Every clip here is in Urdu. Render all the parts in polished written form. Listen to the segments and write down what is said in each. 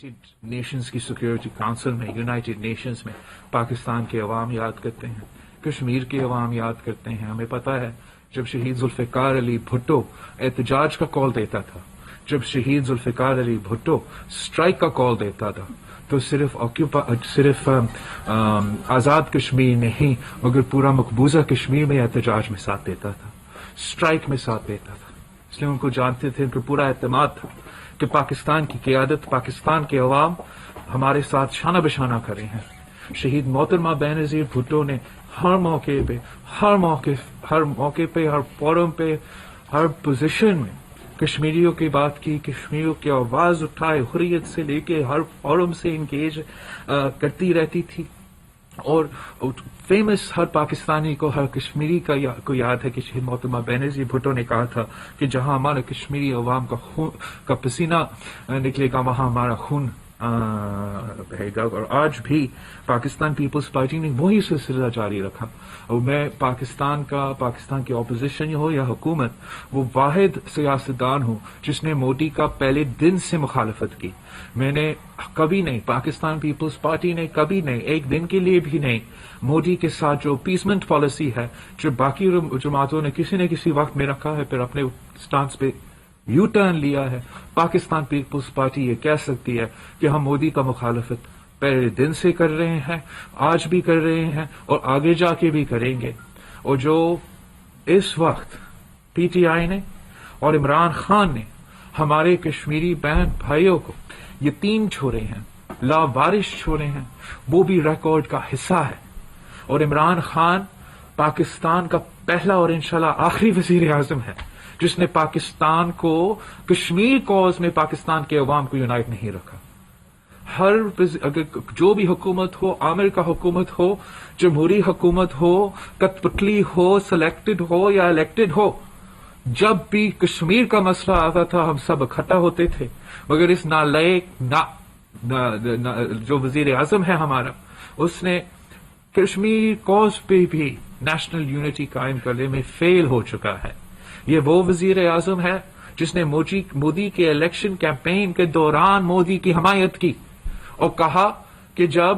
یونائٹڈ نیشنز کی سیکورٹی کونسل میں، یونائٹڈ نیشنز میں پاکستان کے عوام یاد کرتے ہیں، کشمیر کے عوام یاد کرتے ہیں. ہمیں پتہ ہے جب شہید ذوالفقار علی بھٹو احتجاج کا کال دیتا تھا، جب شہید ذوالفقار علی بھٹو اسٹرائک کا کال دیتا تھا، تو صرف آزاد کشمیر نہیں مگر پورا مقبوضہ کشمیر میں احتجاج میں ساتھ دیتا تھا، اسٹرائک میں ساتھ دیتا تھا. اس لیے ان کو جانتے تھے، ان کو پورا اعتماد تھا کہ پاکستان کی قیادت، پاکستان کے عوام ہمارے ساتھ شانہ بشانہ کھڑے ہیں. شہید محترمہ بینظیر بھٹو نے ہر موقع پہ ہر فورم پہ ہر پوزیشن میں کشمیریوں کی بات کی، کشمیریوں کی آواز اٹھائے، حریت سے لے کے ہر فورم سے انگیج کرتی رہتی تھی. اور فیمس ہر پاکستانی کو، ہر کشمیری کو یاد ہے کہ شہید محترمہ بینظیر بھٹو نے کہا تھا کہ جہاں ہمارا کشمیری عوام کا پسینہ نکلے گا وہاں ہمارا خون بہے گا. اور آج بھی پاکستان پیپلز پارٹی نے وہی سلسلہ جاری رکھا. اور میں پاکستان کی اپوزیشن ہو یا حکومت، وہ واحد سیاستدان ہوں جس نے مودی کا پہلے دن سے مخالفت کی. میں نے کبھی نہیں، پاکستان پیپلز پارٹی نے کبھی نہیں، ایک دن کے لیے بھی نہیں، مودی کے ساتھ جو اپیسمنٹ پالیسی ہے جو باقی جماعتوں نے کسی نہ کسی وقت میں رکھا ہے، پھر اپنے سٹانس پہ یو ٹرن لیا ہے. پاکستان پیپلز پارٹی یہ کہہ سکتی ہے کہ ہم مودی کا مخالفت پہلے دن سے کر رہے ہیں، آج بھی کر رہے ہیں اور آگے جا کے بھی کریں گے. اور جو اس وقت پی ٹی آئی نے اور عمران خان نے ہمارے کشمیری بہن بھائیوں کو یتیم چھوڑے ہیں، لاوارث چھوڑے ہیں، وہ بھی ریکارڈ کا حصہ ہے. اور عمران خان پاکستان کا پہلا اور انشاءاللہ آخری وزیر اعظم ہے جس نے پاکستان کو، کشمیر کوز میں پاکستان کے عوام کو یونائٹ نہیں رکھا. اگر جو بھی حکومت ہو، عامر کا حکومت ہو، جمہوری حکومت ہو، کٹ پتلی ہو، سلیکٹڈ ہو یا الیکٹڈ ہو، جب بھی کشمیر کا مسئلہ آتا تھا ہم سب اکٹھا ہوتے تھے. مگر اس نالائق جو وزیر اعظم ہے ہمارا، اس نے کشمیر کوز پہ بھی نیشنل یونٹی قائم کرنے میں فیل ہو چکا ہے. یہ وہ وزیر اعظم ہے جس نے مودی کے الیکشن کیمپین کے دوران مودی کی حمایت کی اور کہا کہ جب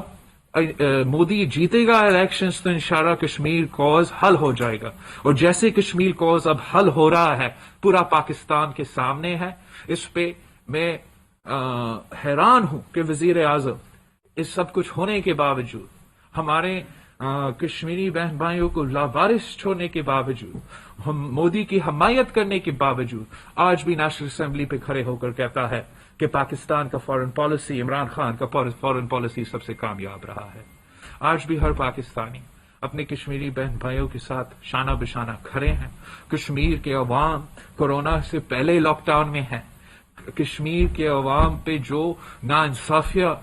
مودی جیتے گا الیکشنز تو انشاءاللہ کشمیر کوز حل ہو جائے گا. اور جیسے کشمیر کوز اب حل ہو رہا ہے، پورا پاکستان کے سامنے ہے. اس پہ میں حیران ہوں کہ وزیر اعظم اس سب کچھ ہونے کے باوجود، ہمارے کشمیری بہن بھائیوں کو لاوارث چھوڑنے کے باوجود، ہم مودی کی حمایت کرنے کے باوجود، آج بھی نیشنل اسمبلی پہ کھڑے ہو کر کہتا ہے کہ پاکستان کا فارن پالیسی، عمران خان کا فارن پالیسی سب سے کامیاب رہا ہے. آج بھی ہر پاکستانی اپنے کشمیری بہن بھائیوں کے ساتھ شانہ بشانہ کھڑے ہیں. کشمیر کے عوام کورونا سے پہلے لاک ڈاؤن میں ہیں. کشمیر کے عوام پہ جو ناانصافیاں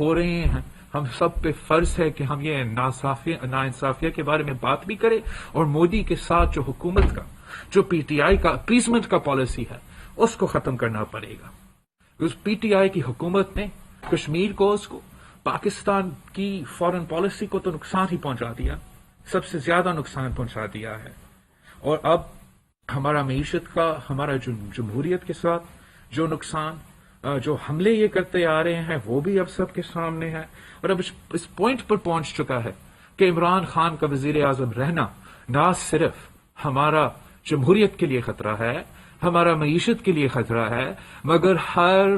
ہو رہے ہیں، ہم سب پہ فرض ہے کہ ہم یہ ناانصافیہ کے بارے میں بات بھی کریں اور مودی کے ساتھ جو حکومت کا، جو پی ٹی آئی کا اپیسمنٹ کا پالیسی ہے، اس کو ختم کرنا پڑے گا. اس پی ٹی آئی کی حکومت نے کشمیر کو، اس کو، پاکستان کی فارن پالیسی کو تو نقصان ہی پہنچا دیا، سب سے زیادہ نقصان پہنچا دیا ہے. اور اب ہمارا معیشت کا، ہمارا جمہوریت کے ساتھ جو نقصان، جو حملے یہ کرتے آ رہے ہیں، وہ بھی اب سب کے سامنے ہے. اور اب اس پوائنٹ پر پہنچ چکا ہے کہ عمران خان کا وزیر اعظم رہنا نہ صرف ہمارا جمہوریت کے لیے خطرہ ہے، ہمارا معیشت کے لیے خطرہ ہے، مگر ہر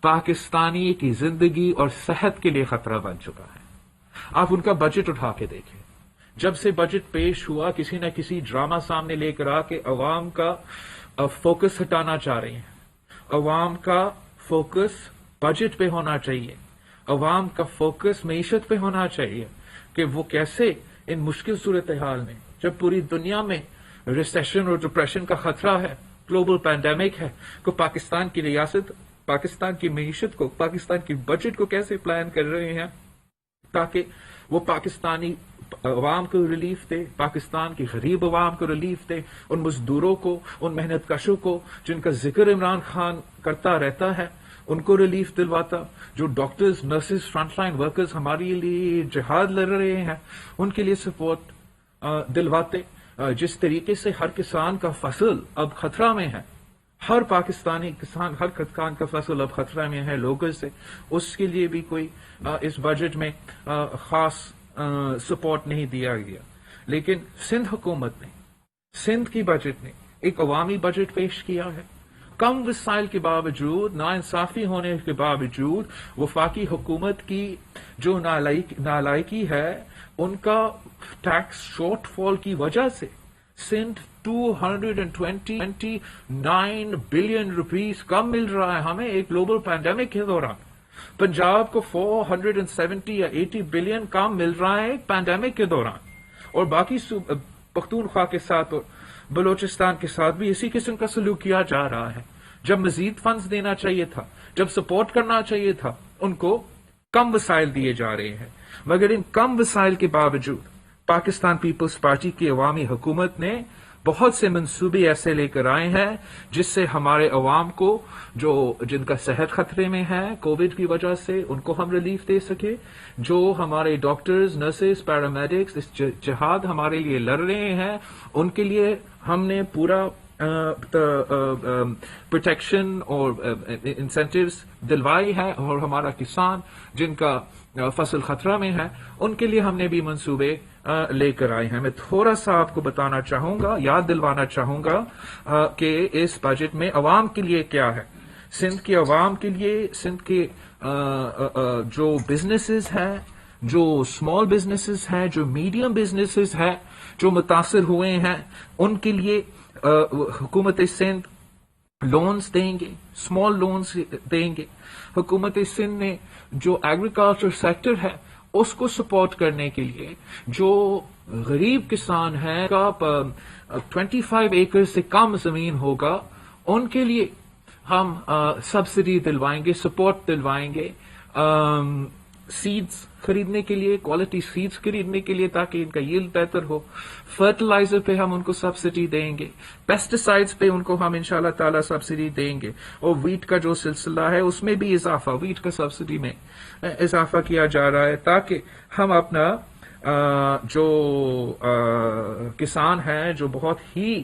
پاکستانی کی زندگی اور صحت کے لیے خطرہ بن چکا ہے. آپ ان کا بجٹ اٹھا کے دیکھیں. جب سے بجٹ پیش ہوا، کسی نہ کسی ڈرامہ سامنے لے کر آ کے عوام کا فوکس ہٹانا چاہ رہے ہیں. عوام کا فوکس بجٹ پہ ہونا چاہیے، عوام کا فوکس معیشت پہ ہونا چاہیے کہ وہ کیسے ان مشکل صورتحال میں، جب پوری دنیا میں ریسیشن اور ڈپریشن کا خطرہ ہے، گلوبل پینڈیمک ہے، کو پاکستان کی ریاست، پاکستان کی معیشت کو، پاکستان کی بجٹ کو کیسے پلان کر رہے ہیں تاکہ وہ پاکستانی عوام کو ریلیف دے، پاکستان کی غریب عوام کو ریلیف دے، ان مزدوروں کو، ان محنت کشوں کو جن کا ذکر عمران خان کرتا رہتا ہے، ان کو ریلیف دلواتا. جو doctors, nurses, front line workers ہمارے لیے جہاد لڑ رہے ہیں، ان کے لیے سپورٹ دلواتے. جس طریقے سے ہر کسان کا فصل اب خطرہ میں ہے، ہر پاکستانی کسان، ہر کسان کا فصل اب خطرہ میں ہے لوگوں سے، اس کے لیے بھی کوئی اس بجٹ میں خاص سپورٹ نہیں دیا گیا. لیکن سندھ حکومت نے، سندھ کی بجٹ نے ایک عوامی بجٹ پیش کیا ہے. کم وسائل کے باوجود، ناانصافی ہونے کے باوجود، وفاقی حکومت کی جو نالائکی ہے، ان کا ٹیکس شارٹ فال کی وجہ سے سندھ 229 بلین روپیز کم مل رہا ہے ہمیں ایک گلوبل پینڈیمک کے دوران. پنجاب کو 470 یا 80 بلین کم مل رہا ہے ایک پینڈیمک کے دوران. اور باقی پختونخوا کے ساتھ اور بلوچستان کے ساتھ بھی اسی قسم کا سلوک کیا جا رہا ہے. جب مزید فنڈز دینا چاہیے تھا، جب سپورٹ کرنا چاہیے تھا، ان کو کم وسائل دیے جا رہے ہیں. مگر ان کم وسائل کے باوجود پاکستان پیپلز پارٹی کی عوامی حکومت نے بہت سے منصوبے ایسے لے کر آئے ہیں جس سے ہمارے عوام کو جن کا صحت خطرے میں ہے کووڈ کی وجہ سے، ان کو ہم ریلیف دے سکے. جو ہمارے ڈاکٹرز، نرسز، پیرامیڈکس اس جہاد ہمارے لیے لڑ رہے ہیں، ان کے لیے ہم نے پورا پروٹیکشن اور انسینٹیوز دلوائی ہے. اور ہمارا کسان جن کا فصل خطرہ میں ہے، ان کے لیے ہم نے بھی منصوبے لے کر آئے ہیں. میں تھوڑا سا آپ کو بتانا چاہوں گا، یاد دلوانا چاہوں گا کہ اس بجٹ میں عوام کے لیے کیا ہے. سندھ کے عوام کے لیے، سندھ کے جو بزنسز ہیں، جو اسمال بزنسز ہیں، جو میڈیم بزنسز ہیں، جو متاثر ہوئے ہیں، ان کے لیے حکومت سندھ لونز دیں گے، اسمال لونز دیں گے. حکومت سندھ نے جو ایگریکلچر سیکٹر ہے اس کو سپورٹ کرنے کے لیے، جو غریب کسان ہیں کا 25 ایکڑ سے کم زمین ہوگا، ان کے لیے ہم سبسڈی دلوائیں گے، سپورٹ دلوائیں گے سیڈز خریدنے کے لیے، کوالٹی سیڈز خریدنے کے لیے تاکہ ان کا ییلڈ بہتر ہو. فرٹیلائزر پہ ہم ان کو سبسڈی دیں گے، پیسٹیسائڈز پہ ان کو ہم انشاءاللہ تعالی سبسڈی دیں گے. اور ویٹ کا جو سلسلہ ہے اس میں بھی اضافہ، ویٹ کا سبسڈی میں اضافہ کیا جا رہا ہے تاکہ ہم اپنا جو کسان ہے جو بہت ہی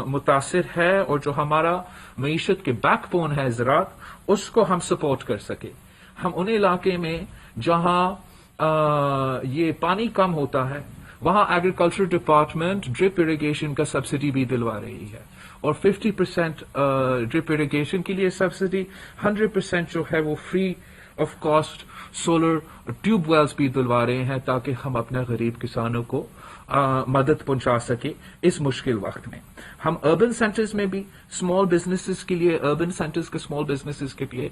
متاثر ہے اور جو ہمارا معیشت کے بیک بون ہے زراعت، اس کو ہم سپورٹ کر سکے. ہم ان علاقے میں جہاں یہ پانی کم ہوتا ہے وہاں ایگریکلچر ڈپارٹمنٹ ڈرپ اریگیشن کا سبسڈی بھی دلوا رہی ہے. اور 50% ڈرپ اریگیشن کے لیے سبسڈی، 100% جو ہے وہ free of cost solar tube wells بھی دلوا رہے ہیں تاکہ ہم اپنے غریب کسانوں کو مدد پہنچا سکے اس مشکل وقت میں. ہم اربن سینٹرز میں بھی اسمال بزنسز کے لیے، اربن سینٹرز کے اسمال بزنسز کے لیے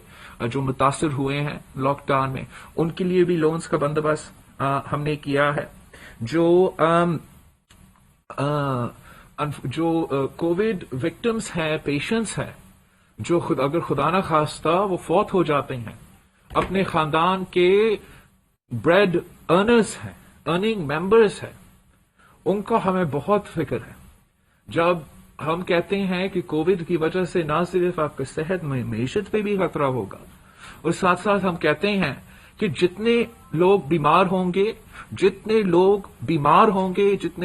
جو متاثر ہوئے ہیں لاک ڈاؤن میں، ان کے لیے بھی لونز کا بندوبست ہم نے کیا ہے. جو کووڈ وکٹمز ہیں، پیشنٹس ہیں، جو اگر خدا نہ خواستہ وہ فوت ہو جاتے ہیں، اپنے خاندان کے بریڈ ارنرز ہیں، ارننگ ممبرز ہیں، ان کا ہمیں بہت فکر ہے. جب ہم کہتے ہیں کہ کووڈ کی وجہ سے نہ صرف آپ کا صحت میں، معیشت پہ بھی خطرہ ہوگا، اور ساتھ ساتھ ہم کہتے ہیں کہ جتنے لوگ بیمار ہوں گے، جتنے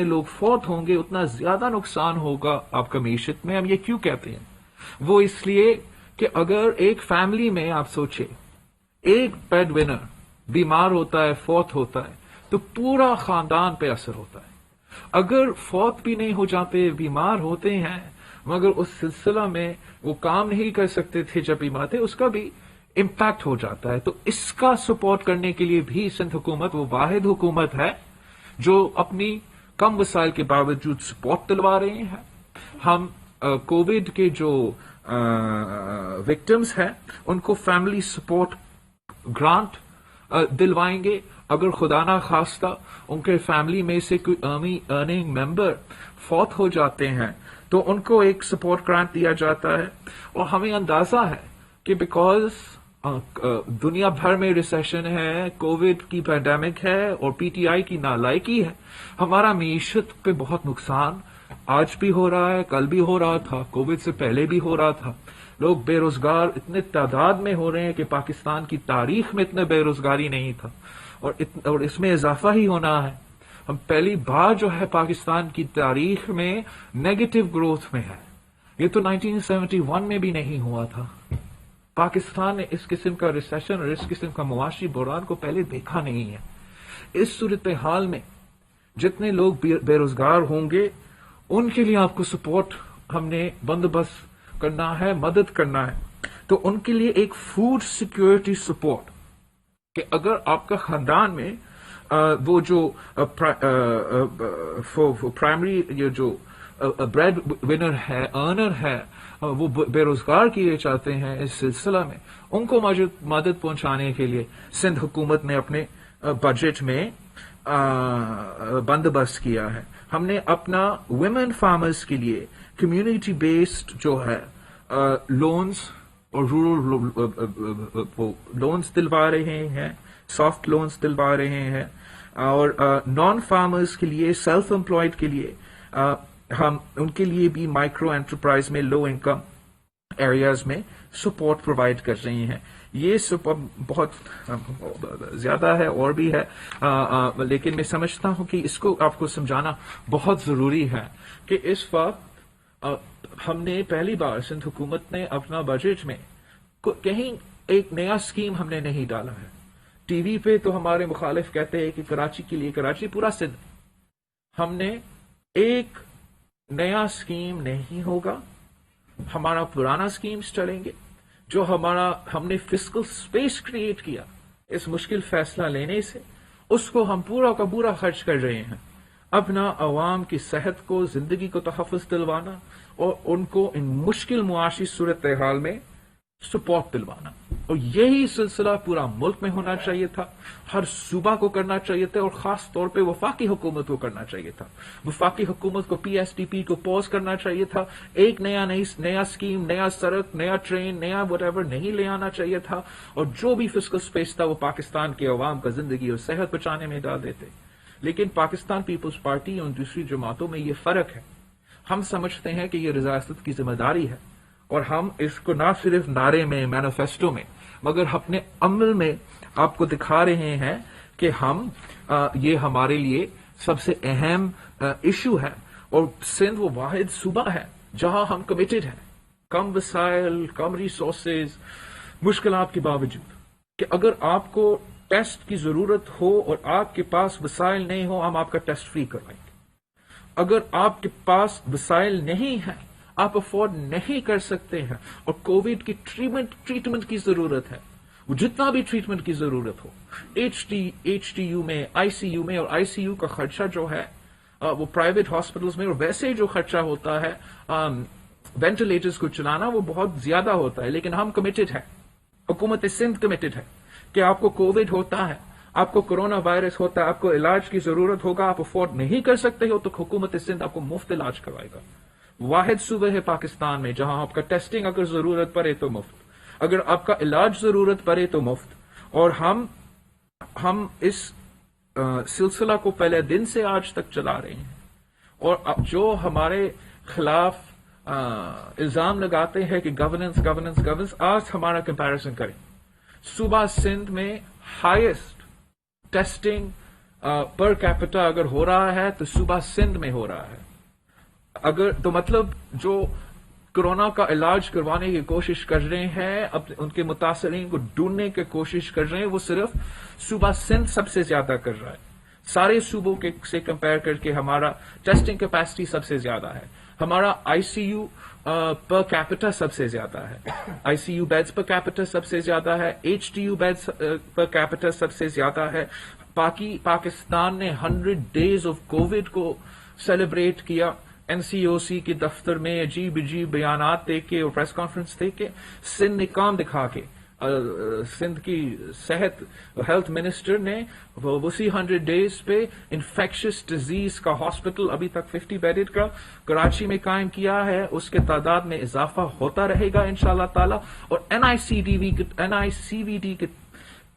لوگ فوت ہوں گے، اتنا زیادہ نقصان ہوگا آپ کا معیشت میں. ہم یہ کیوں کہتے ہیں؟ وہ اس لیے کہ اگر ایک فیملی میں آپ سوچیں ایک بیڈ ونر بیمار ہوتا ہے، فوت ہوتا ہے، تو پورا خاندان پہ اثر ہوتا ہے. اگر فوت بھی نہیں ہو جاتے، بیمار ہوتے ہیں مگر اس سلسلہ میں وہ کام نہیں کر سکتے تھے جب بیمار تھے، اس کا بھی امپیکٹ ہو جاتا ہے. تو اس کا سپورٹ کرنے کے لیے بھی سندھ حکومت وہ واحد حکومت ہے جو اپنی کم وسائل کے باوجود سپورٹ دلوا رہے ہیں. ہم کووڈ کے جو وکٹمز ہیں ان کو فیملی سپورٹ گرانٹ دلوائیں گے. اگر خدا نہ خواستہ ان کے فیملی میں سے کوئی ارننگ ممبر فوت ہو جاتے ہیں تو ان کو ایک سپورٹ گرانٹ دیا جاتا ہے. اور ہمیں اندازہ ہے کہ بیکاز دنیا بھر میں ریسیشن ہے، کووڈ کی پینڈیمک ہے اور پی ٹی آئی کی نالائکی ہے، ہمارا معیشت پہ بہت نقصان آج بھی ہو رہا ہے، کل بھی ہو رہا تھا، کووڈ سے پہلے بھی ہو رہا تھا. لوگ بے روزگار اتنے تعداد میں ہو رہے ہیں کہ پاکستان کی تاریخ میں اتنا بے روزگاری نہیں تھا، اور اس میں اضافہ ہی ہونا ہے. ہم پہلی بار جو ہے پاکستان کی تاریخ میں نیگیٹو گروتھ میں ہے. یہ تو 1971 میں بھی نہیں ہوا تھا. پاکستان نے اس قسم کا ریسیشن اور اس قسم کا معاشی بحران کو پہلے دیکھا نہیں ہے. اس صورتحال میں جتنے لوگ بے روزگار ہوں گے ان کے لیے آپ کو سپورٹ ہم نے بندوبست کرنا ہے، مدد کرنا ہے. تو ان کے لیے ایک فوڈ سیکورٹی سپورٹ کہ اگر آپ کا خاندان میں وہ جو پرائمری یہ جو بریڈ ونر ہے، ارنر ہے، وہ بے روزگار کیے چاہتے ہیں اس سلسلہ میں، ان کو مدد پہنچانے کے لیے سندھ حکومت نے اپنے بجٹ میں بندوبست کیا ہے. ہم نے اپنا ویمن فارمرز کے لیے کمیونٹی بیسڈ جو ہے لونز اور رورل لونز دلوا رہے ہیں، سافٹ لونز دلوا رہے ہیں، اور نان فارمرز کے لیے، سیلف امپلائڈ کے لیے ہم ان کے لیے بھی مائکرو انٹرپرائز میں، لو انکم ایریاز میں سپورٹ پرووائڈ کر رہی ہیں. یہ سپورٹ بہت زیادہ ہے اور بھی ہے، لیکن میں سمجھتا ہوں کہ اس کو آپ کو سمجھانا بہت ضروری ہے کہ اس وقت ہم نے پہلی بار سندھ حکومت نے اپنا بجٹ میں کہیں ایک نیا اسکیم ہم نے نہیں ڈالا ہے. ٹی وی پہ تو ہمارے مخالف کہتے ہیں کہ کراچی کے لیے، کراچی پورا سندھ، ہم نے ایک نیا اسکیم نہیں ہوگا. ہمارا پرانا اسکیمز چلیں گے. جو ہم نے فسکل اسپیس کریٹ کیا اس مشکل فیصلہ لینے سے، اس کو ہم پورا کا پورا خرچ کر رہے ہیں اپنا عوام کی صحت کو، زندگی کو تحفظ دلوانا اور ان کو ان مشکل معاشی صورتحال میں سپورٹ دلوانا. اور یہی سلسلہ پورا ملک میں ہونا چاہیے تھا، ہر صوبہ کو کرنا چاہیے تھا، اور خاص طور پہ وفاقی حکومت کو کرنا چاہیے تھا. وفاقی حکومت کو پی ایس ٹی پی کو پوز کرنا چاہیے تھا. ایک نیا اسکیم، نیا سڑک، نیا ٹرین، نیا وٹ ایور نہیں لے آنا چاہیے تھا، اور جو بھی فسکل اسپیس تھا وہ پاکستان کے عوام کا زندگی اور صحت بچانے میں ڈال دیتے. لیکن پاکستان پیپلز پارٹی اور دوسری جماعتوں میں یہ فرق ہے. ہم سمجھتے ہیں کہ یہ ریاست کی ذمہ داری ہے، اور ہم اس کو نہ صرف نعرے میں، مینیفیسٹو میں، مگر اپنے عمل میں آپ کو دکھا رہے ہیں کہ ہم یہ ہمارے لیے سب سے اہم ایشو ہے. اور سندھ وہ واحد صوبہ ہے جہاں ہم کمیٹڈ ہیں، کم وسائل، کم ریسورسز، مشکلات کے باوجود، کہ اگر آپ کو ٹیسٹ کی ضرورت ہو اور آپ کے پاس وسائل نہیں ہو، ہم آپ کا ٹیسٹ فری کروائیں گے. اگر آپ کے پاس وسائل نہیں ہے، آپ افورڈ نہیں کر سکتے ہیں، اور کووڈ کی ٹریٹمنٹ کی ضرورت ہے، وہ جتنا بھی ٹریٹمنٹ کی ضرورت ہو، ایچ ٹی یو میں، آئی سی یو میں، اور آئی سی یو کا خرچہ جو ہے وہ پرائیویٹ ہاسپٹلز میں، اور ویسے جو خرچہ ہوتا ہے وینٹیلیٹرز کو چلانا، وہ بہت زیادہ ہوتا ہے. لیکن ہم کمیٹڈ ہیں، حکومت سندھ کمیٹڈ ہے کہ آپ کو کووڈ ہوتا ہے، آپ کو کورونا وائرس ہوتا ہے، آپ کو علاج کی ضرورت ہوگا، آپ افورڈ نہیں کر سکتے ہو تو حکومت سندھ آپ کو مفت علاج کروائے گا. واحد صوبہ ہے پاکستان میں جہاں آپ کا ٹیسٹنگ اگر ضرورت پڑے تو مفت، اگر آپ کا علاج ضرورت پڑے تو مفت. اور ہم اس سلسلہ کو پہلے دن سے آج تک چلا رہے ہیں. اور جو ہمارے خلاف الزام لگاتے ہیں کہ گورننس، آج ہمارا کمپیریزن کریں. صوبہ سندھ میں ہائیسٹ ٹیسٹنگ پر کیپٹا اگر ہو رہا ہے تو صوبہ سندھ میں ہو رہا ہے. اگر تو مطلب جو کورونا کا علاج کروانے کی کوشش کر رہے ہیں، اب ان کے متاثرین کو ڈھونڈنے کی کوشش کر رہے ہیں، وہ صرف صوبہ سندھ سب سے زیادہ کر رہا ہے. سارے صوبوں سے کمپیئر کر کے ہمارا ٹیسٹنگ کیپیسٹی سب سے زیادہ ہے. ہمارا آئی سی یو پر کیپٹا سب سے زیادہ ہے، I C U beds per capita سب سے زیادہ ہے، H D U beds per capita سب سے زیادہ ہے. پاکستان نے 100 days آف کووڈ کو سیلیبریٹ کیا این سی او سی کے دفتر میں، عجیب بیانات دے کے اور پریس کانفرنس دے کے، سندھ نے کام دکھا کے. سندھ کی ہیلتھ منسٹر نے اسی 100 days پہ انفیکشس ڈیزیز کا ہاسپٹل ابھی تک 50 بیڈڈ کا کراچی میں قائم کیا ہے. اس کے تعداد میں اضافہ ہوتا رہے گا انشاءاللہ تعالی. اور این آئی سی وی ڈی کے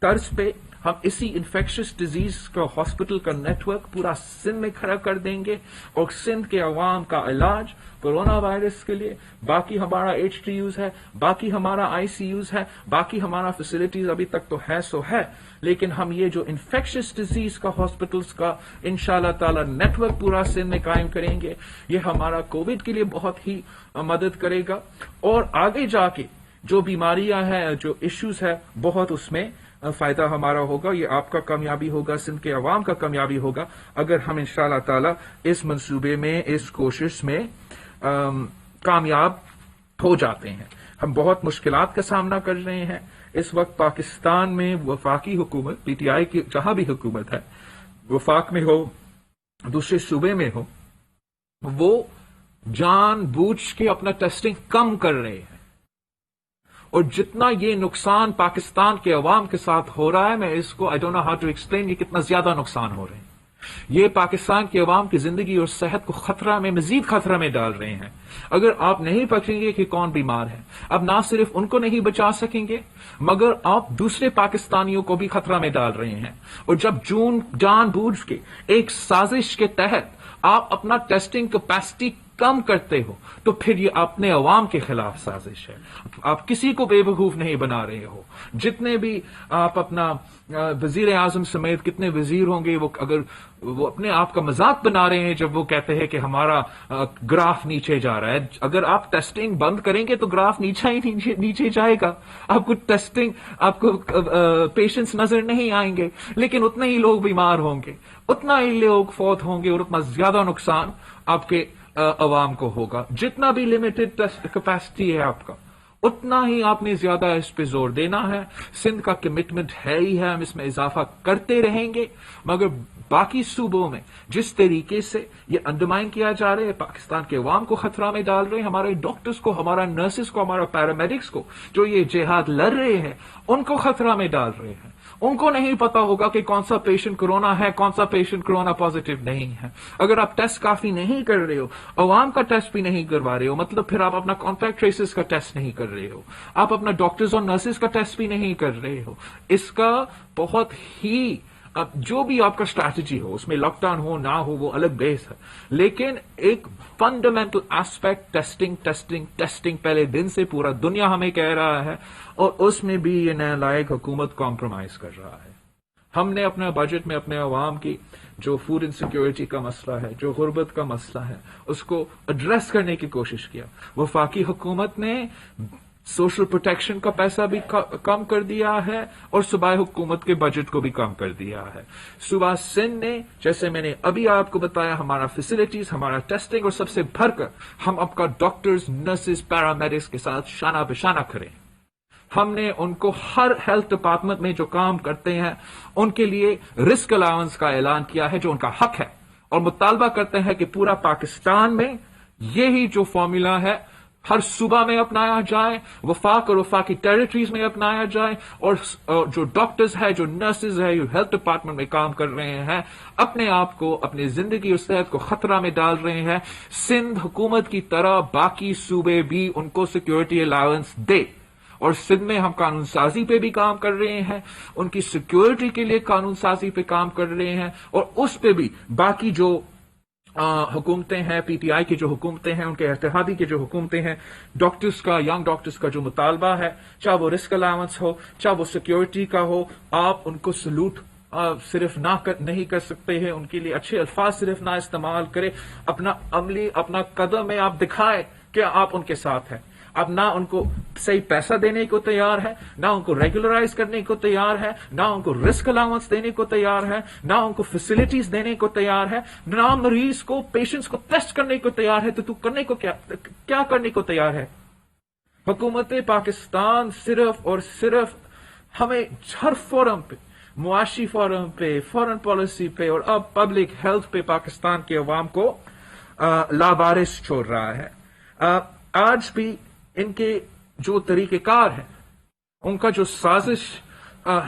طرز پہ ہم اسی انفیکشس ڈیزیز کا ہاسپٹل کا نیٹ ورک پورا سندھ میں کھڑا کر دیں گے، اور سندھ کے عوام کا علاج کورونا وائرس کے لیے، باقی ہمارا ایچ ٹی یوز ہے، باقی ہمارا آئی سی یوز ہے، باقی ہمارا فیسلٹیز ابھی تک تو ہے سو ہے، لیکن ہم یہ جو انفیکشس ڈیزیز کا ہاسپٹلس کا انشاءاللہ تعالی نیٹ ورک پورا سندھ میں قائم کریں گے، یہ ہمارا کووڈ کے لیے بہت ہی مدد کرے گا، اور آگے جا کے جو بیماریاں ہیں، جو ایشوز ہے، بہت اس میں فائدہ ہمارا ہوگا۔ یہ آپ کا کامیابی ہوگا، سندھ کے عوام کا کامیابی ہوگا، اگر ہم انشاءاللہ تعالی اس منصوبے میں، اس کوشش میں کامیاب ہو جاتے ہیں۔ ہم بہت مشکلات کا سامنا کر رہے ہیں اس وقت پاکستان میں، وفاقی حکومت، پی ٹی آئی کی جہاں بھی حکومت ہے، وفاق میں ہو، دوسرے صوبے میں ہو، وہ جان بوجھ کے اپنا ٹیسٹنگ کم کر رہے ہیں، اور جتنا یہ نقصان پاکستان کے عوام کے ساتھ ہو رہا ہے، میں اس کو I don't know how to explain, یہ کتنا زیادہ نقصان ہو رہے ہیں۔ یہ پاکستان کے عوام کی زندگی اور صحت کو خطرہ میں، مزید خطرہ میں ڈال رہے ہیں۔ اگر آپ نہیں پکڑیں گے کہ کون بیمار ہے، اب نہ صرف ان کو نہیں بچا سکیں گے، مگر آپ دوسرے پاکستانیوں کو بھی خطرہ میں ڈال رہے ہیں۔ اور جب جان بوجھ کے ایک سازش کے تحت آپ اپنا ٹیسٹنگ کیپیسٹی کم کرتے ہو، تو پھر یہ اپنے عوام کے خلاف سازش ہے۔ آپ کسی کو بے وقوف نہیں بنا رہے ہو۔ جتنے بھی آپ اپنا وزیر اعظم سمیت کتنے وزیر ہوں گے، وہ اگر وہ اپنے آپ کا مذاق بنا رہے ہیں جب وہ کہتے ہیں کہ ہمارا گراف نیچے جا رہا ہے۔ اگر آپ ٹیسٹنگ بند کریں گے تو گراف نیچے جائے گا، آپ کو ٹیسٹنگ، آپ کو پیشنٹس نظر نہیں آئیں گے، لیکن اتنے ہی لوگ بیمار ہوں گے، اتنا ہی لوگ فوت ہوں گے، اور اتنا زیادہ نقصان آپ کے عوام کو ہوگا۔ جتنا بھی لمیٹڈ ٹیسٹ کیپیسٹی ہے آپ کا، اتنا ہی آپ نے زیادہ اس پہ زور دینا ہے۔ سندھ کا کمٹمنٹ ہے ہی ہے، ہم اس میں اضافہ کرتے رہیں گے، مگر باقی صوبوں میں جس طریقے سے یہ انڈرمائن کیا جا رہا ہے، پاکستان کے عوام کو خطرہ میں ڈال رہے ہیں، ہمارے ڈاکٹرز کو، ہمارا نرسز کو، ہمارا پیرامیڈکس کو، جو یہ جہاد لڑ رہے ہیں، ان کو خطرہ میں ڈال رہے ہیں۔ ان کو نہیں پتا ہوگا کہ کون سا پیشنٹ کرونا ہے، کون سا پیشنٹ کرونا پازیٹیو نہیں ہے۔ اگر آپ ٹیسٹ کافی نہیں کر رہے ہو، عوام کا ٹیسٹ بھی نہیں کروا رہے ہو، مطلب پھر آپ اپنا کانٹیکٹ ٹریسز کا ٹیسٹ نہیں کر رہے ہو، آپ اپنا ڈاکٹرز اور نرسز کا ٹیسٹ بھی نہیں کر رہے ہو۔ اس کا بہت ہی، اب جو بھی آپ کا اسٹریٹجی ہو، اس میں لاک ڈاؤن ہو نہ ہو وہ الگ بیس ہے، لیکن ایک فنڈامنٹل ایسپیکٹ ٹیسٹنگ پہلے دن سے پورا دنیا ہمیں کہہ رہا ہے، اور اس میں بھی یہ نیا لائق حکومت کمپرومائز کر رہا ہے۔ ہم نے اپنے بجٹ میں اپنے عوام کی جو فوڈ انسیکیورٹی کا مسئلہ ہے، جو غربت کا مسئلہ ہے، اس کو ایڈریس کرنے کی کوشش کیا۔ وفاقی حکومت نے سوشل پروٹیکشن کا پیسہ بھی کم کر دیا ہے، اور صوبائی حکومت کے بجٹ کو بھی کم کر دیا ہے۔ صوبہ سندھ نے، جیسے میں نے ابھی آپ کو بتایا، ہمارا فیسلٹیز، ہمارا ٹیسٹنگ، اور سب سے بڑھ کر ہم آپ کا ڈاکٹرز، نرسز، پیرامیڈکس کے ساتھ شانہ بشانہ کھڑے ہیں۔ ہم نے ان کو ہر ہیلتھ ڈپارٹمنٹ میں جو کام کرتے ہیں ان کے لیے رسک الاؤنس کا اعلان کیا ہے، جو ان کا حق ہے، اور مطالبہ کرتے ہیں کہ پورا پاکستان میں یہی جو فارمولا ہے ہر صوبہ میں اپنایا جائے، وفاق اور وفاقی ٹیریٹریز میں اپنایا جائے، اور جو ڈاکٹرز ہیں، جو نرسز ہیں، جو ہیلتھ ڈپارٹمنٹ میں کام کر رہے ہیں، اپنے آپ کو، اپنی زندگی اور صحت کو خطرہ میں ڈال رہے ہیں، سندھ حکومت کی طرح باقی صوبے بھی ان کو سیکیورٹی الاؤنس دے۔ اور سندھ میں ہم قانون سازی پہ بھی کام کر رہے ہیں، ان کی سیکیورٹی کے لیے قانون سازی پہ کام کر رہے ہیں، اور اس پہ بھی باقی جو حکومتیں ہیں، پی ٹی آئی کی جو حکومتیں ہیں، ان کے اتحادی کی جو حکومتیں ہیں، ڈاکٹرز کا، ینگ ڈاکٹرز کا جو مطالبہ ہے، چاہے وہ رسک الاؤنس ہو، چاہے وہ سیکیورٹی کا ہو، آپ ان کو سلوٹ صرف نہیں کر سکتے ہیں، ان کے لیے اچھے الفاظ صرف نہ استعمال کرے، اپنا قدم میں آپ دکھائے کہ آپ ان کے ساتھ ہیں۔ اب نہ ان کو صحیح پیسہ دینے کو تیار ہے، نہ ان کو ریگولرائز کرنے کو تیار ہے، نہ ان کو رسک الاؤنس دینے کو تیار ہے، نہ ان کو فیسلٹیز دینے کو تیار ہے، نہ مریض کو، پیشنٹس کو ٹیسٹ کرنے کو تیار ہے۔ تو کرنے کو کیا کرنے کو تیار ہے؟ حکومت پاکستان صرف اور صرف ہمیں ہر فورم پہ، معاشی فورم پہ، فورن پالیسی پہ، اور اب پبلک ہیلتھ پہ پاکستان کے عوام کو لاوارث چھوڑ رہا ہے۔ آج بھی ان کے جو طریقہ کار ہے، ان کا جو سازش